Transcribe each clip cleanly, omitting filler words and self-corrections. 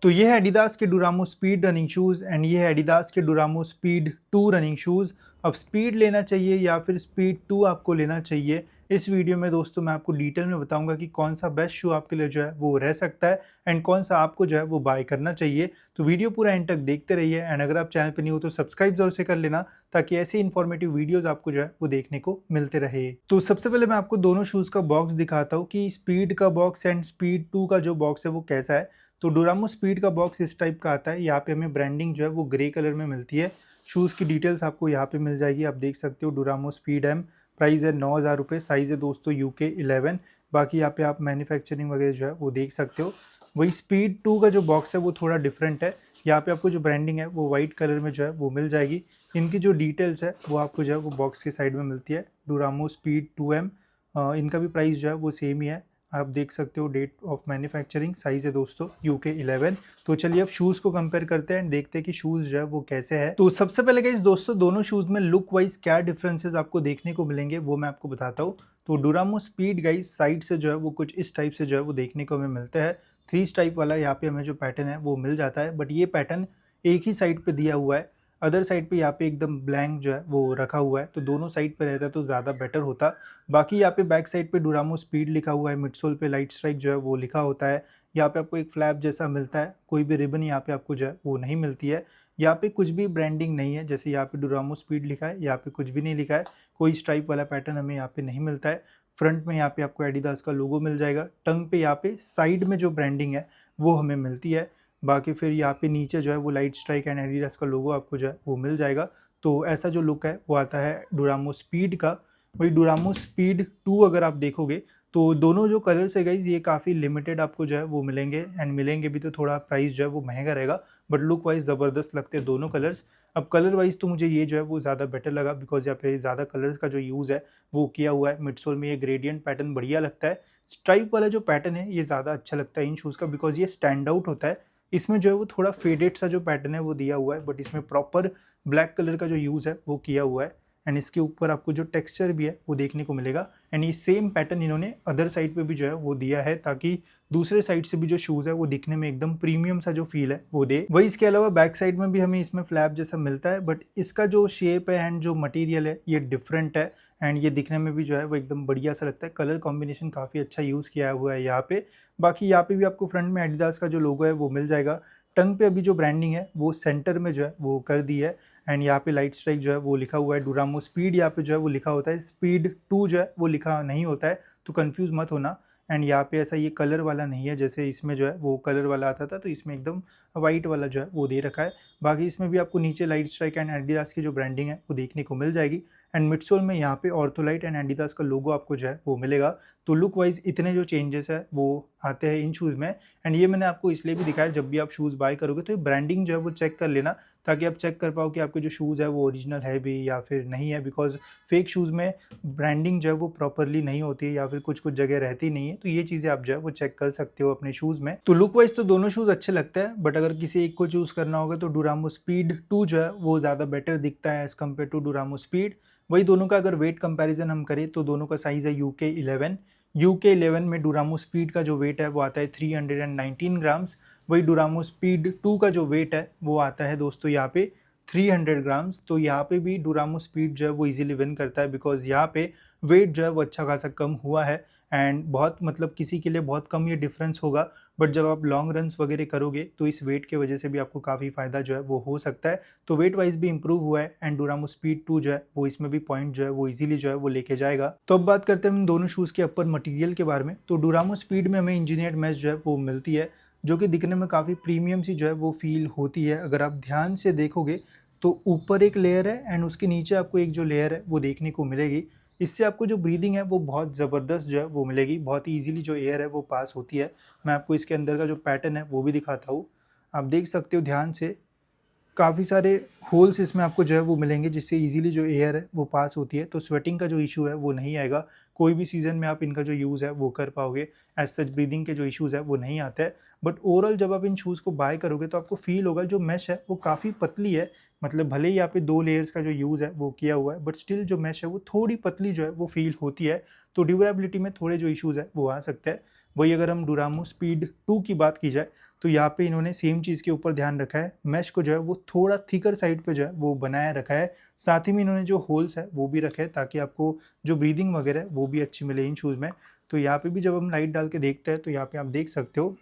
तो ये है एडिडास के डुरामो स्पीड रनिंग शूज़ एंड ये है एडिडास के डुरामो स्पीड 2 रनिंग शूज़। अब स्पीड लेना चाहिए या फिर स्पीड 2 आपको लेना चाहिए, इस वीडियो में दोस्तों मैं आपको डिटेल में बताऊंगा कि कौन सा बेस्ट शू आपके लिए जो है वो रह सकता है एंड कौन सा आपको जो है वो बाय करना चाहिए। तो वीडियो पूरा एंड तक देखते रहिए एंड अगर आप चैनल पर नहीं हो तो सब्सक्राइब जरूर से कर लेना ताकि ऐसे इन्फॉर्मेटिव वीडियोस आपको जो है वो देखने को मिलते रहे। तो सबसे पहले मैं आपको दोनों शूज़ का बॉक्स दिखाता हूँ कि स्पीड का बॉक्स एंड स्पीड 2 का जो बॉक्स है वो कैसा है। तो डुरामो स्पीड का बॉक्स इस टाइप का आता है। यहाँ पे हमें ब्रांडिंग जो है वो ग्रे कलर में मिलती है। शूज़ की डिटेल्स आपको यहाँ पे मिल जाएगी, आप देख सकते हो डुरामो स्पीड एम। प्राइस है 9,000 रुपये, साइज़ है दोस्तों UK 11। बाकी यहाँ पे आप मैन्युफैक्चरिंग वगैरह जो है वो देख सकते हो। वही स्पीड 2 का जो बॉक्स है वो थोड़ा डिफरेंट है। यहाँ पे आपको जो ब्रांडिंग है वो वाइट कलर में जो है वो मिल जाएगी। इनकी जो डिटेल्स है वो आपको जो है वो बॉक्स के साइड में मिलती है। डुरामो स्पीड 2M, इनका भी प्राइस जो है वो सेम ही है। आप देख सकते हो डेट ऑफ मैन्युफैक्चरिंग, साइज है दोस्तों UK 11। तो चलिए अब शूज़ को कंपेयर करते हैं एंड देखते हैं कि शूज़ जो है वो कैसे है। तो सबसे पहले गाइस दोस्तों दोनों शूज़ में लुक वाइज क्या डिफरेंसेस आपको देखने को मिलेंगे वो मैं आपको बताता हूँ। तो डुरामो स्पीड गाइस साइड से जो है वो कुछ इस टाइप से जो है वो देखने को हमें मिलता है। 3 स्ट्राइप वाला यहाँ पे हमें जो पैटर्न है वो मिल जाता है, बट ये पैटर्न एक ही साइड पे दिया हुआ है। अदर साइड पे यहाँ पे एकदम ब्लैंक जो है वो रखा हुआ है, तो दोनों साइड पे रहता तो ज़्यादा बेटर होता। बाकी यहाँ पे बैक साइड पे डुरामो स्पीड लिखा हुआ है, मिडसोल पे लाइट स्ट्राइक जो है वो लिखा होता है। यहाँ पे आपको एक फ्लैप जैसा मिलता है, कोई भी रिबन यहाँ पे आपको जो है वो नहीं मिलती है। यहाँ पे कुछ भी ब्रांडिंग नहीं है, जैसे यहाँ पे डुरामो स्पीड लिखा है, यहाँ पे कुछ भी नहीं लिखा है। कोई स्ट्राइप वाला पैटर्न हमें यहाँ पे नहीं मिलता है। फ्रंट में यहाँ पे आपको एडिडास का लोगो मिल जाएगा। टंग पे यहाँ पे साइड में जो ब्रांडिंग है वो हमें मिलती है। बाकी फिर यहाँ पे नीचे जो है वो लाइट स्ट्राइक एंड एडिडास का लोगो आपको जो है वो मिल जाएगा। तो ऐसा जो लुक है वो आता है डुरामो स्पीड का। वही डुरामो स्पीड 2 अगर आप देखोगे तो दोनों जो कलर्स है गाइज ये काफ़ी लिमिटेड आपको जो है वो मिलेंगे एंड मिलेंगे भी तो थोड़ा प्राइस जो है वो महंगा रहेगा, बट लुक वाइज ज़बरदस्त लगते हैं दोनों कलर्स। अब कलर वाइज तो मुझे ये जो है वो ज़्यादा बेटर लगा बिकॉज यहाँ पे ज़्यादा कलर्स का जो यूज़ है वो किया हुआ है। मिडसोल में ये ग्रेडियंट पैटर्न बढ़िया लगता है। स्ट्राइप वाला जो पैटर्न है ये ज़्यादा अच्छा लगता है इन शूज़ का बिकॉज ये स्टैंड आउट होता है। इसमें जो है वो थोड़ा फेडेड सा जो पैटर्न है वो दिया हुआ है, बट इसमें प्रॉपर ब्लैक कलर का जो यूज़ है वो किया हुआ है एंड इसके ऊपर आपको जो टेक्सचर भी है वो देखने को मिलेगा। एंड ये सेम पैटर्न इन्होंने अदर साइड पे भी जो है वो दिया है ताकि दूसरे साइड से भी जो शूज़ है वो दिखने में एकदम प्रीमियम सा जो फील है वो दे। वही इसके अलावा बैक साइड में भी हमें इसमें फ्लैप जैसा मिलता है, बट इसका जो शेप है एंड जो मटेरियल है ये डिफरेंट है एंड ये दिखने में भी जो है वो एकदम बढ़िया सा लगता है। कलर कॉम्बिनेशन काफ़ी अच्छा यूज़ किया हुआ है यहाँ पे। बाकी यहाँ पे भी आपको फ्रंट में एडिडास का जो लोगो है वो मिल जाएगा। टंग पे अभी जो ब्रांडिंग है वो सेंटर में जो है वो कर दी है एंड यहाँ पे लाइट स्ट्राइक जो है वो लिखा हुआ है। डुरामो स्पीड यहाँ पे जो है वो लिखा होता है, स्पीड 2 जो है वो लिखा नहीं होता है, तो कंफ्यूज मत होना। एंड यहाँ पे ऐसा ये कलर वाला नहीं है जैसे इसमें जो है वो कलर वाला आता था, तो इसमें एकदम वाइट वाला जो है वो दे रखा है। बाकी इसमें भी आपको नीचे लाइट स्ट्राइक एंड एडिडास की जो ब्रांडिंग है वो देखने को मिल जाएगी एंड मिडसोल में यहाँ पे ऑर्थोलाइट एंड एडिडास का लोगो आपको जो है वो मिलेगा। तो लुक वाइज इतने जो चेंजेस है वो आते हैं इन शूज़ में एंड ये मैंने आपको इसलिए भी दिखाया जब भी आप शूज़ बाय करोगे तो ये ब्रांडिंग जो है वो चेक कर लेना ताकि आप चेक कर पाओ कि आपके जो शूज़ है वो ओरिजिनल है भी या फिर नहीं है। बिकॉज फेक शूज़ में ब्रांडिंग जो है वो प्रॉपरली नहीं होती है या फिर कुछ कुछ जगह रहती नहीं है, तो ये चीज़ें आप जो है वो चेक कर सकते हो अपने शूज़ में। तो लुक वाइज तो दोनों शूज़ अच्छे लगते हैं, बट अगर किसी एक को चूज़ करना होगा तो डुरामो स्पीड 2 जो है वो ज़्यादा बेटर दिखता है एज़ कम्पेयर टू डुरामो स्पीड। वही दोनों का अगर वेट कंपैरिजन हम करें तो दोनों का साइज़ है UK 11। UK 11 में डुरामो स्पीड का जो वेट है वो आता है 319 ग्राम्स। वही डुरामो स्पीड 2 का जो वेट है वो आता है दोस्तों यहाँ पे 300 ग्राम्स। तो यहाँ पे भी डुरामो स्पीड जो है वो इजीली विन करता है बिकॉज यहाँ पे वेट जो है वो अच्छा खासा कम हुआ है एंड बहुत मतलब किसी के लिए बहुत कम ये डिफरेंस होगा, बट जब आप लॉन्ग रन्स वगैरह करोगे तो इस वेट के वजह से भी आपको काफ़ी फ़ायदा जो है वो हो सकता है। तो वेट वाइज भी इंप्रूव हुआ है एंड डुरामो स्पीड 2 जो है वो इसमें भी पॉइंट जो है वो इजीली जो है वो लेके जाएगा। तो अब बात करते हैं हम दोनों शूज़ के अपर मटेरियल के बारे में। तो डुरामो स्पीड में हमें इंजीनियर्ड मैश जो है वो मिलती है जो कि दिखने में काफ़ी प्रीमियम सी जो है वो फील होती है। अगर आप ध्यान से देखोगे तो ऊपर एक लेयर है एंड उसके नीचे आपको एक जो लेयर है वो देखने को मिलेगी। इससे आपको जो ब्रीदिंग है वो बहुत ज़बरदस्त जो है वो मिलेगी, बहुत ही ईजिली जो एयर है वो पास होती है। मैं आपको इसके अंदर का जो पैटर्न है वो भी दिखाता हूँ, आप देख सकते हो ध्यान से। काफ़ी सारे होल्स इसमें आपको जो है वो मिलेंगे जिससे इजीली जो एयर है वो पास होती है, तो स्वेटिंग का जो इशू है वो नहीं आएगा। कोई भी सीज़न में आप इनका जो यूज़ है वो कर पाओगे। एज सच ब्रीदिंग के जो इश्यूज़ है वो नहीं आते हैं। बट ओवरऑल जब आप इन शूज़ को बाय करोगे तो आपको फील होगा जो मैश है वो काफ़ी पतली है। मतलब भले ही यहाँ पे 2 लेयर्स का जो यूज़ है वो किया हुआ है, बट स्टिल जो मैश है वो थोड़ी पतली जो है वो फील होती है। तो ड्यूरेबिलिटी में थोड़े जो इश्यूज़ है वो आ सकते हैं। वही अगर हम डुरामो स्पीड 2 की बात की जाए तो यहाँ पे इन्होंने सेम चीज़ के ऊपर ध्यान रखा है, मैश को जो है वो थोड़ा थिकर साइड पे जो है वो बनाया रखा है। साथ ही में इन्होंने जो होल्स है वो भी रखे हैं ताकि आपको जो ब्रीदिंग वगैरह है वो भी अच्छी मिले इन शूज़ में। तो यहाँ पे भी जब हम लाइट डाल के देखते हैं तो यहाँ पे आप देख सकते हो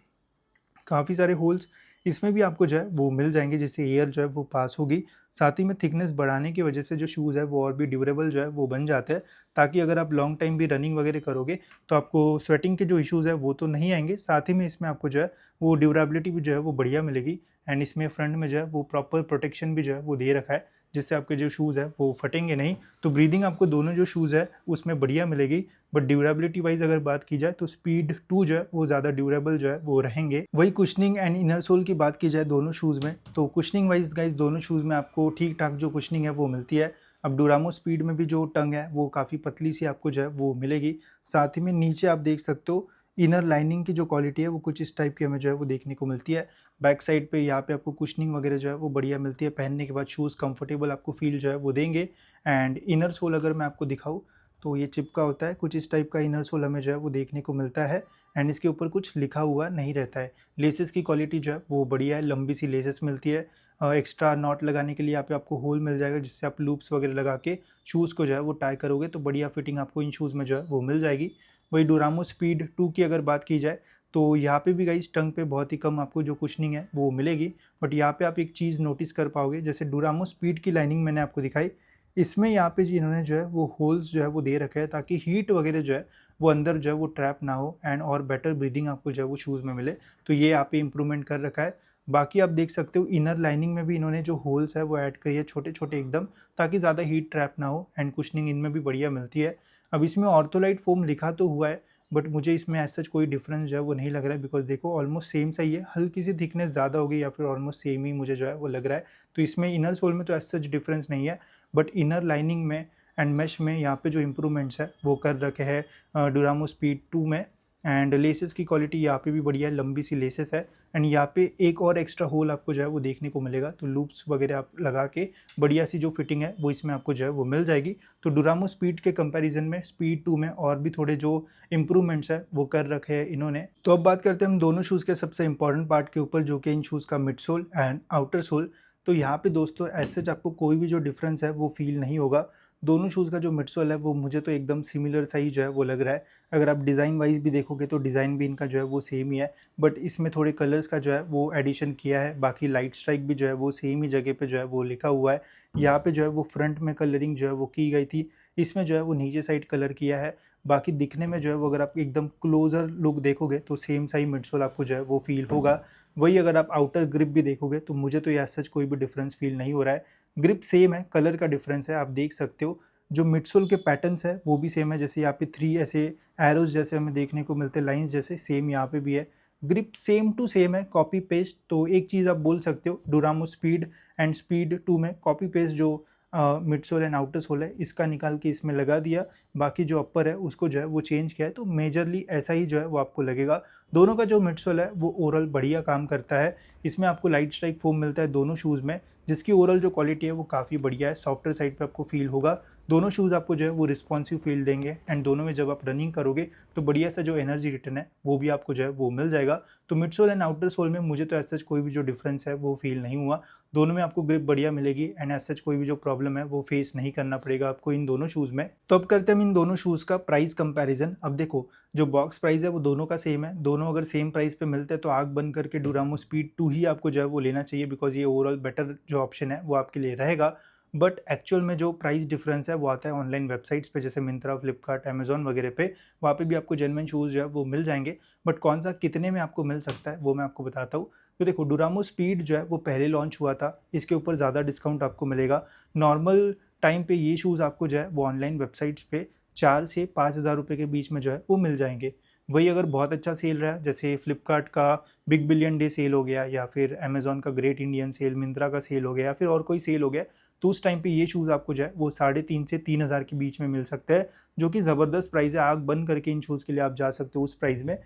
काफ़ी सारे होल्स इसमें भी आपको जो है वो मिल जाएंगे, जिससे एयर जो है वो पास होगी। साथ ही में थिकनेस बढ़ाने की वजह से जो शूज़ है वो और भी ड्यूरेबल जो है वो बन जाते हैं, ताकि अगर आप लॉन्ग टाइम भी रनिंग वगैरह करोगे तो आपको स्वेटिंग के जो इश्यूज़ है वो तो नहीं आएंगे। साथ ही में इसमें आपको जो है वो ड्यूरेबिलिटी भी जो है वो बढ़िया मिलेगी। एंड इसमें फ्रंट में जो है वो प्रॉपर प्रोटेक्शन भी जो है वो दे रखा है, जिससे आपके जो शूज़ है वो फटेंगे नहीं। तो ब्रीदिंग आपको दोनों जो शूज़ है उसमें बढ़िया मिलेगी। बट ड्यूरेबिलिटी वाइज अगर बात की जाए तो स्पीड 2 जो है वो ज़्यादा ड्यूरेबल जो है वो रहेंगे। वही कुशनिंग एंड इनर सोल की बात की जाए दोनों शूज़ में, तो कुशनिंग वाइज गाइज दोनों शूज़ में आपको ठीक ठाक जो कुशनिंग है वो मिलती है। अब डुरामो स्पीड में भी जो टंग है वो काफ़ी पतली सी आपको जो है वो मिलेगी। साथ ही में नीचे आप देख सकते हो इनर लाइनिंग की जो क्वालिटी है वो कुछ इस टाइप की हमें जो है वो देखने को मिलती है। बैक साइड पे यहाँ पे आपको कुशनिंग वगैरह जो है वो बढ़िया मिलती है, पहनने के बाद शूज़ कंफर्टेबल आपको फील जो है वो देंगे। एंड इनर सोल अगर मैं आपको दिखाऊँ तो ये चिपका होता है, कुछ इस टाइप का इनर सोल हमें जो है वो देखने को मिलता है। एंड इसके ऊपर कुछ लिखा हुआ नहीं रहता है। लेसेस की क्वालिटी जो है वो बढ़िया है, लंबी सी लेसेस मिलती है। एक्स्ट्रा नॉट लगाने के लिए यहाँ पे आपको होल मिल जाएगा, जिससे आप लूप्स वगैरह लगा के शूज़ को जो है वो टाई करोगे तो बढ़िया फिटिंग आपको इन शूज़ में जो है वो मिल जाएगी। वही डुरामो स्पीड 2 की अगर बात की जाए तो यहाँ पे भी गाइस टंग पे बहुत ही कम आपको जो कुशनिंग है वो मिलेगी। बट यहाँ पे आप एक चीज़ नोटिस कर पाओगे, जैसे डुरामो स्पीड की लाइनिंग मैंने आपको दिखाई, इसमें यहाँ पे इन्होंने जो है वो होल्स जो है वो दे रखे हैं ताकि हीट वगैरह जो है वो अंदर जो है वो ट्रैप ना हो एंड और बेटर ब्रीदिंग आपको जो है वो शूज़ में मिले। तो ये यहाँ पे इम्प्रूवमेंट कर रखा है। बाकी आप देख सकते हो इनर लाइनिंग में भी इन्होंने जो होल्स है वो ऐड करी है छोटे छोटे एकदम, ताकि ज़्यादा हीट ट्रैप ना हो एंड कुशनिंग इनमें भी बढ़िया मिलती है। अब इसमें ऑर्थोलाइट फोम लिखा तो हुआ है, बट मुझे इसमें ऐसा कोई डिफरेंस जो है वो नहीं लग रहा है, बिकॉज देखो ऑलमोस्ट सेम सा ही है, हल्की सी थिकनेस ज़्यादा होगी या फिर ऑलमोस्ट सेम ही मुझे जो है वो लग रहा है। तो इसमें इनर सोल में तो ऐसा सच डिफरेंस नहीं है, बट इनर लाइनिंग में एंड मेश में यहाँ पे जो इम्प्रूवमेंट्स है वो कर रखे हैं डुरामो स्पीड 2 में। एंड लेसेस की क्वालिटी यहाँ पे भी बढ़िया है, लंबी सी लेसेस है। एंड यहाँ पे एक और एक्स्ट्रा होल आपको जो है वो देखने को मिलेगा, तो लूप्स वगैरह आप लगा के बढ़िया सी जो फिटिंग है वो इसमें आपको जो है वो मिल जाएगी। तो डुरामो स्पीड के कंपैरिजन में स्पीड 2 में और भी थोड़े जो इम्प्रूवमेंट्स है वो कर रखे हैं इन्होंने। तो अब बात करते हैं हम दोनों शूज़ के सबसे इंपॉर्टेंट पार्ट के ऊपर, जो कि इन शूज़ का mid sole and outer sole. तो यहाँ पे दोस्तों ऐसे आपको कोई भी जो डिफरेंस है वो फील नहीं होगा। दोनों शूज़ का जो मिडसोल है वो मुझे तो एकदम सिमिलर सा ही जो है वो लग रहा है। अगर आप डिज़ाइन वाइज भी देखोगे तो डिज़ाइन भी इनका जो है वो सेम ही है, बट इसमें थोड़े कलर्स का जो है वो एडिशन किया है। बाकी लाइट स्ट्राइक भी जो है वो सेम ही जगह पे जो है वो लिखा हुआ है। यहाँ पे जो है वो फ्रंट में कलरिंग जो है वो की गई थी, इसमें जो है वो नीचे साइड कलर किया है। बाकी दिखने में जो है वो अगर आप एकदम क्लोज़र लुक देखोगे तो सेम सा ही मिडसोल आपको जो है वो फील होगा। वही अगर आप आउटर ग्रिप भी देखोगे तो मुझे तो ऐसा सच कोई भी डिफरेंस फील नहीं हो रहा है। ग्रिप सेम है, कलर का डिफरेंस है, आप देख सकते हो। जो मिडसोल के पैटर्न्स है वो भी सेम है, जैसे यहाँ पे 3 ऐसे एरोज जैसे हमें देखने को मिलते हैं, लाइंस जैसे, सेम यहाँ पे भी है। ग्रिप सेम टू सेम है, कॉपी पेस्ट। तो एक चीज़ आप बोल सकते हो, डुरामो स्पीड एंड स्पीड 2 में कॉपी पेस्ट जो मिडसोल एंड आउटर सोल है इसका निकाल के इसमें लगा दिया, बाकी जो अपर है उसको जो है वो चेंज किया है। तो मेजरली ऐसा ही जो है वो आपको लगेगा। दोनों का जो मिडसोल है वो ओवरऑल बढ़िया काम करता है। इसमें आपको लाइट स्ट्राइक फोम मिलता है दोनों शूज़ में, जिसकी ओवरऑल जो क्वालिटी है वो काफ़ी बढ़िया है, सॉफ्टर साइड पे आपको फील होगा। दोनों शूज़ आपको जो है वो रिस्पॉन्सिव फील देंगे एंड दोनों में जब आप रनिंग करोगे तो बढ़िया सा जो एनर्जी रिटर्न है वो भी आपको जो है वो मिल जाएगा। तो मिडसोल एंड आउटर सोल में मुझे तो ऐसा कोई भी जो डिफरेंस है वो फील नहीं हुआ। दोनों में आपको ग्रिप बढ़िया मिलेगी एंड ऐसा कोई भी जो प्रॉब्लम है वो फेस नहीं करना पड़ेगा आपको इन दोनों शूज़ में। तो अब करते हैं हम इन दोनों शूज़ का प्राइस कंपैरिजन। अब देखो जो बॉक्स प्राइस है वो दोनों का सेम है, दोनों अगर सेम प्राइस पे मिलते हैं तो आग बंद करके डुरामो स्पीड 2 ही आपको जो है वो लेना चाहिए, बिकॉज ये ओवरऑल बेटर जो ऑप्शन है वो आपके लिए रहेगा। बट एक्चुअल में जो प्राइस डिफरेंस है वो आता है ऑनलाइन वेबसाइट्स पे, जैसे मिंत्रा, फ्लिपकार्ट, अमेजॉन वगैरह पे। वहाँ पे भी आपको जेन्युइन शूज़ जो है वो मिल जाएंगे। बट कौन सा कितने में आपको मिल सकता है वो मैं आपको बताता हूँ। तो देखो डुरामो स्पीड जो है वो पहले लॉन्च हुआ था, इसके ऊपर ज़्यादा डिस्काउंट आपको मिलेगा। नॉर्मल टाइम पे ये शूज़ आपको जो है वो ऑनलाइन वेबसाइट्स पे 4 से 5,000 रुपये के बीच में जो है वो मिल जाएंगे। वही अगर बहुत अच्छा सेल रहा है, जैसे फ्लिपकार्ट का बिग बिलियन डे सेल हो गया, या फिर अमेजॉन का ग्रेट इंडियन सेल, मिंत्रा का सेल हो गया, या फिर और कोई सेल हो गया, तो उस टाइम पे ये शूज़ आपको जो है वो 3,500 से 3,000 के बीच में मिल सकते हैं, जो कि ज़बरदस्त प्राइस है। आग बंद करके इन शूज़ के लिए आप जा सकते हो उस प्राइस में।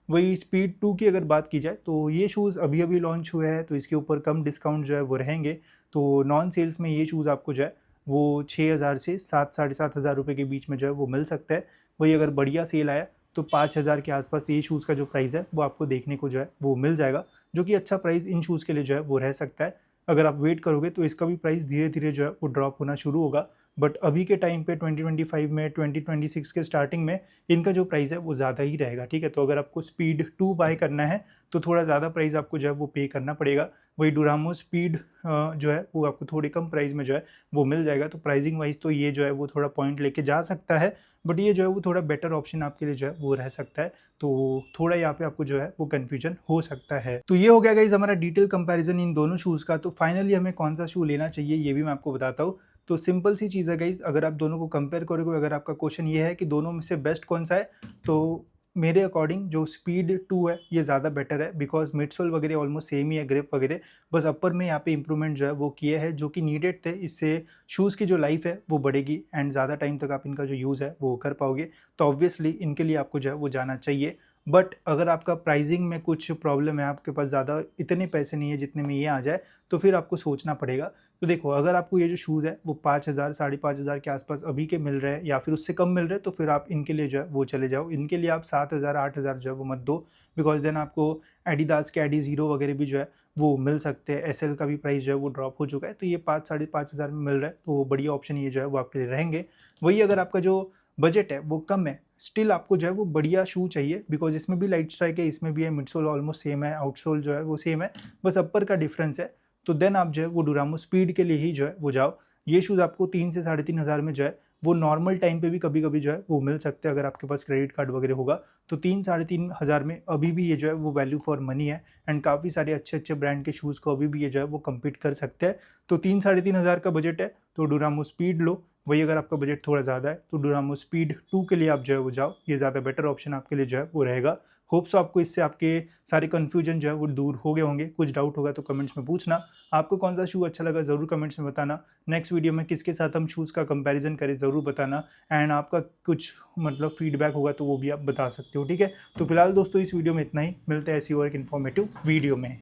वही स्पीड 2 की अगर बात की जाए तो ये शूज़ अभी अभी लॉन्च हुए हैं, तो इसके ऊपर कम डिस्काउंट जो है वो रहेंगे। तो नॉन सेल्स में ये शूज़ आपको जो है वो 6,000 से 7 साढ़े 7,000 रुपये के बीच में जो है वो मिल सकता है। वही अगर बढ़िया सेल आया तो 5,000 के आसपास ये शूज़ का जो प्राइस है वो आपको देखने को जो है वो मिल जाएगा, जो कि अच्छा प्राइस इन शूज़ के लिए जो है वो रह सकता है। अगर आप वेट करोगे तो इसका भी प्राइस धीरे धीरे जो है वो ड्रॉप होना शुरू होगा, बट अभी के टाइम पे 2025 में 2026 के स्टार्टिंग में इनका जो प्राइस है वो ज़्यादा ही रहेगा, ठीक है। तो अगर आपको स्पीड 2 बाय करना है तो थोड़ा ज़्यादा प्राइस आपको जो है वो पे करना पड़ेगा। वही डुरामो स्पीड जो है वो आपको थोड़ी कम प्राइस में जो है वो मिल जाएगा। तो प्राइसिंग वाइज तो ये जो है वो थोड़ा पॉइंट लेके जा सकता है, बट ये जो है वो थोड़ा बेटर ऑप्शन आपके लिए जो है वो रह सकता है। तो थोड़ा यहाँ पे आपको जो है वो कन्फ्यूजन हो सकता है। तो ये हो गया गाइस हमारा डिटेल कंपैरिजन इन दोनों शूज़ का। तो फाइनली हमें कौन सा शू लेना चाहिए ये भी मैं आपको बताता हूँ। तो सिंपल सी चीज़ है गाइस, अगर आप दोनों को कंपेयर करोगे, अगर आपका क्वेश्चन ये है कि दोनों में से बेस्ट कौन सा है, तो मेरे अकॉर्डिंग जो स्पीड 2 है ये ज़्यादा बेटर है, बिकॉज मिडसोल वगैरह ऑलमोस्ट सेम ही है, ग्रिप वगैरह, बस अपर में यहाँ पे इंप्रूवमेंट जो है वो किए हैं जो कि नीडेड थे। इससे शूज़ की जो लाइफ है वो बढ़ेगी एंड ज़्यादा टाइम तक आप इनका जो यूज़ है वो कर पाओगे। तो ऑब्वियसली इनके लिए आपको जो है वो जाना चाहिए। बट अगर आपका प्राइसिंग में कुछ प्रॉब्लम है, आपके पास ज़्यादा इतने पैसे नहीं है जितने में ये आ जाए, तो फिर आपको सोचना पड़ेगा। तो देखो, अगर आपको ये जो शूज़ है वो 5,000 5,500 के आसपास अभी के मिल रहे हैं या फिर उससे कम मिल रहे हैं, तो फिर आप इनके लिए जो है वो चले जाओ। इनके लिए आप 7,000 8,000 जो है वो मत दो, बिकॉज देन आपको एडिदास के एडी ज़ीरो वगैरह भी जो है वो मिल सकते हैं। एसएल का भी प्राइस जो है वो ड्रॉप हो चुका है, तो ये 5 5,500 में मिल रहा है, तो बढ़िया ऑप्शन ये जो है वो आपके लिए रहेंगे। वही अगर आपका जो बजट है वो कम है, स्टिल आपको जो है वो बढ़िया शू चाहिए, बिकॉज इसमें भी लाइट स्ट्राइक है, इसमें भी है, मिडसोल ऑलमोस्ट सेम है, आउटसोल जो है वो सेम है, बस अपर का डिफरेंस है। तो देन आप जो है वो डुरामो स्पीड के लिए ही जो है वो जाओ। ये शूज़ आपको 3 से 3,500 में जो है वो नॉर्मल टाइम पे भी कभी कभी जो है वो मिल सकते हैं, अगर आपके पास क्रेडिट कार्ड वगैरह होगा। तो 3-3,500 में अभी भी ये जो है वो वैल्यू फॉर मनी है एंड काफ़ी सारे अच्छे अच्छे ब्रांड के शूज़ को अभी भी ये जो है वो कम्पीट कर सकते हैं। तो 3-3,500 का बजट है तो डुरामो स्पीड लो। वही अगर आपका बजट थोड़ा ज़्यादा है तो डुरामो स्पीड 2 के लिए आप जो है वो जाओ, ये ज़्यादा बेटर ऑप्शन आपके लिए जो है वो रहेगा। होप्स आपको इससे आपके सारे कन्फ्यूजन जो है वो दूर हो गए होंगे। कुछ डाउट होगा तो कमेंट्स में पूछना। आपको कौन सा शू अच्छा लगा ज़रूर कमेंट्स में बताना। नेक्स्ट वीडियो में किसके साथ हम शूज़ का कंपैरिजन करें ज़रूर बताना, एंड आपका कुछ मतलब फीडबैक होगा तो वो भी आप बता सकते हो, ठीक है। तो फिलहाल दोस्तों इस वीडियो में इतना ही, मिलते हैं ऐसी और एक इन्फॉर्मेटिव वीडियो में।